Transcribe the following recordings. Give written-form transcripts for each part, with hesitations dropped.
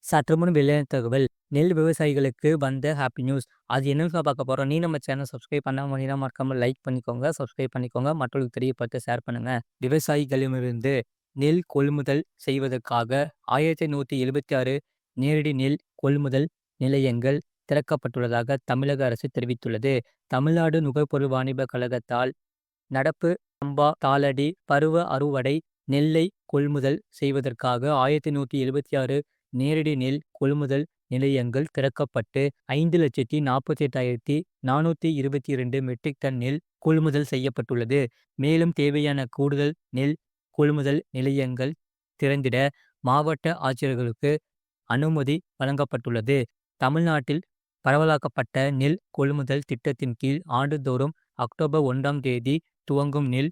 சற்று முன் வெளியான தகவல். நெல் விவசாயிகளுக்கு வந்த ஹாப்பி நியூஸ். அது என்னன்னு பார்க்க போறோம். நீ நம்ம சேனல் சப்ஸ்கிரைப் பண்ணாம இருந்தீங்கன்னா மறக்காம லைக் பண்ணிக்கோங்க, சப்ஸ்கிரைப் பண்ணிக்கோங்க, மற்றவர்களுக்கு தெரியப்படுத்த ஷேர் பண்ணுங்க. விவசாயிகளிடமிருந்து நெல் கொள்முதல் செய்வதற்காக 1176 நேரடி நெல் கொள்முதல் நிலையங்கள் திறக்கப்பட்டுள்ளதாக தமிழக அரசு தெரிவித்துள்ளது. தமிழ்நாடு நுகர்பொருள் வாணிப கழகத்தால் நடப்பு சம்பா தாளடி பருவ அறுவடை நெல்லை கொள்முதல் செய்வதற்காக 1176 நேரடி நெல் கொள்முதல் நிலையங்கள் திறக்கப்பட்டு 5,48,422 மெட்ரிக் டன் நெல் கொள்முதல் செய்யப்பட்டுள்ளது. மேலும் தேவையான கூடுதல் நெல் கொள்முதல் நிலையங்கள் திறந்திட மாவட்ட ஆட்சியர்களுக்கு அனுமதி வழங்கப்பட்டுள்ளது. தமிழ்நாட்டில் பரவலாக்கப்பட்ட நெல் கொள்முதல் திட்டத்தின் கீழ் ஆண்டுதோறும் அக்டோபர் 1ஆம் தேதி துவங்கும் நெல்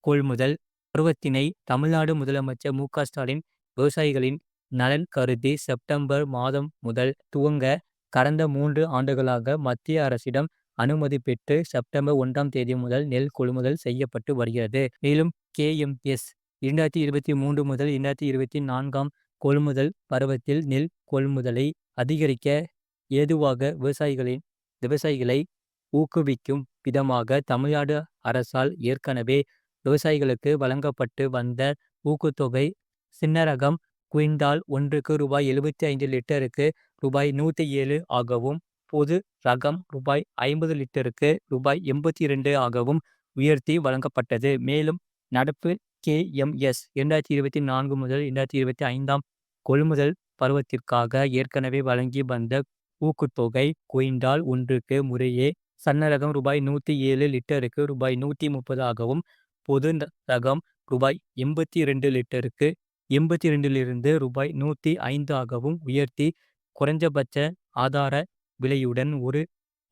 கொள்முதல் பருவத்தினை தமிழ்நாடு முதலமைச்சர் மு.க.ஸ்டாலின் விவசாயிகளின் நலன் கருதி செப்டம்பர் மாதம் முதல் துவங்க கடந்த 3 ஆண்டுகளாக மத்திய அரசிடம் அனுமதி பெற்று செப்டம்பர் 1ஆம் தேதி முதல் நெல் கொள்முதல் செய்யப்பட்டு வருகிறது. மேலும் கேஎம்எஸ் 2023 முதல் 2024ஆம் கொள்முதல் பருவத்தில் நெல் கொள்முதலை அதிகரிக்க ஏதுவாக விவசாயிகளை ஊக்குவிக்கும் விதமாக தமிழ்நாடு அரசால் ஏற்கனவே விவசாயிகளுக்கு வழங்கப்பட்டு வந்த ஊக்கத்தொகை சின்ன ரகம் குவிண்டால் ஒன்றுக்கு ரூபாய் 75 லிட்டருக்கு ரூபாய் 107 ஆகவும், பொது ரகம் ரூபாய் 50 லிட்டருக்கு ரூபாய் 82 ஆகவும் உயர்த்தி வழங்கப்பட்டது. மேலும் நடப்பு கேஎம்எஸ் 2024 முதல் 2025ஆம் கொள்முதல் பருவத்திற்காக ஏற்கனவே வழங்கி வந்த ஊக்குத்தொகை குவிண்டால் ஒன்றுக்கு முறையே சன்ன ரகம் ரூபாய் 107 லிட்டருக்கு ரூபாய் 130 ஆகவும், பொது ரகம் ரூபாய் 82 லிட்டருக்கு 82லிருந்து ரூபாய் 105 ஆகவும் உயர்த்தி குறைந்தபட்ச ஆதார விலையுடன் ஒரு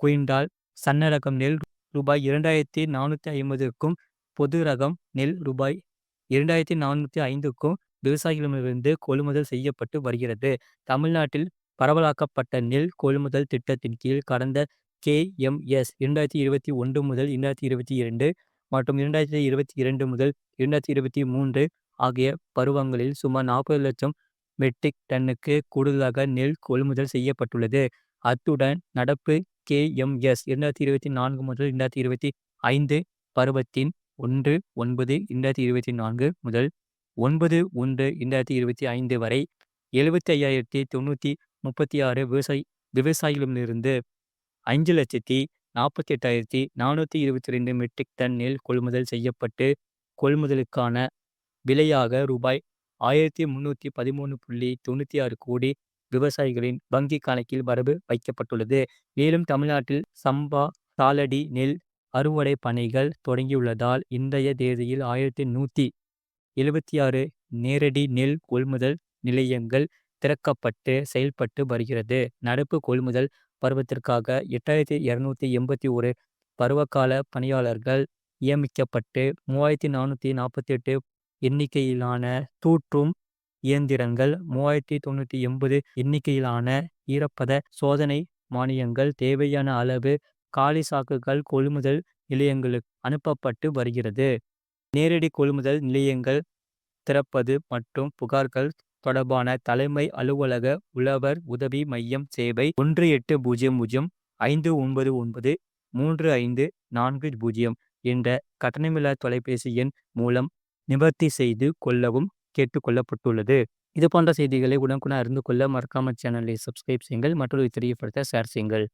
குவிண்டால் சன்ன ரகம் நெல் ரூபாய் 2450க்கும் பொது ரகம் நெல் ரூபாய் 2405க்கும் விவசாயிகளிடமிருந்து கொள்முதல் செய்யப்பட்டு வருகிறது. தமிழ்நாட்டில் பரவலாக்கப்பட்ட நெல் கொள்முதல் திட்டத்தின் கீழ் கடந்த கேஎம்எஸ் 2021 முதல் 2022 மற்றும் 2022 முதல் 2023 ஆகிய பருவங்களில் சுமார் 40 லட்சம் மெட்ரிக் டன்னுக்கு கூடுதலாக நெல் கொள்முதல் செய்யப்பட்டுள்ளது. அத்துடன் நடப்பு கேஎம்எஸ் 2024 முதல் 2025 பருவத்தின் 1/9/2024 முதல் 9/1/2025 வரை 75,936 விவசாயிகளிடமிருந்து 5,48,422 மெட்ரிக் டன் நெல் கொள்முதல் செய்யப்பட்டு கொள்முதலுக்கான விலையாக ரூபாய் 1,313.96 கோடி விவசாயிகளின் வங்கி கணக்கில் வரவு வைக்கப்பட்டுள்ளது. மேலும் தமிழ்நாட்டில் சம்பா தாளடி நெல் அறுவடை பணிகள் தொடங்கியுள்ளதால் இன்றைய தேதியில் 1176 நேரடி நெல் கொள்முதல் நிலையங்கள் திறக்கப்பட்டு செயல்பட்டு வருகிறது. நடப்பு கொள்முதல் பருவத்திற்காக 8,281 பருவகால பணியாளர்கள் நியமிக்கப்பட்டு 3,448 எண்ணிக்கையிலான தூற்றும் இயந்திரங்கள், 3,980 எண்ணிக்கையிலான ஈரப்பத சோதனை மானியங்கள், தேவையான அளவு காலி சாக்குகள் கொள்முதல் நிலையங்களுக்கு அனுப்பப்பட்டு வருகிறது. நேரடி கொள்முதல் நிலையங்கள் திறப்பது மற்றும் புகார்கள் தொடர்பான தலைமை அலுவலக உழவர் உதவி மையம் சேவை 1800 599 3540 என்ற கட்டணமில்லா தொலைபேசி எண் மூலம் நிவர்த்தி செய்து கொள்ளவும் கேட்டுக்கொள்ளப்பட்டுள்ளது. இது போன்ற செய்திகளை உடனுக்குடன் அறிந்து கொள்ள மறக்காம சேனலை சப்ஸ்கிரைப் செய்யுங்கள், மற்றொரு தெரியப்படுத்த ஷேர் செய்யுங்கள்.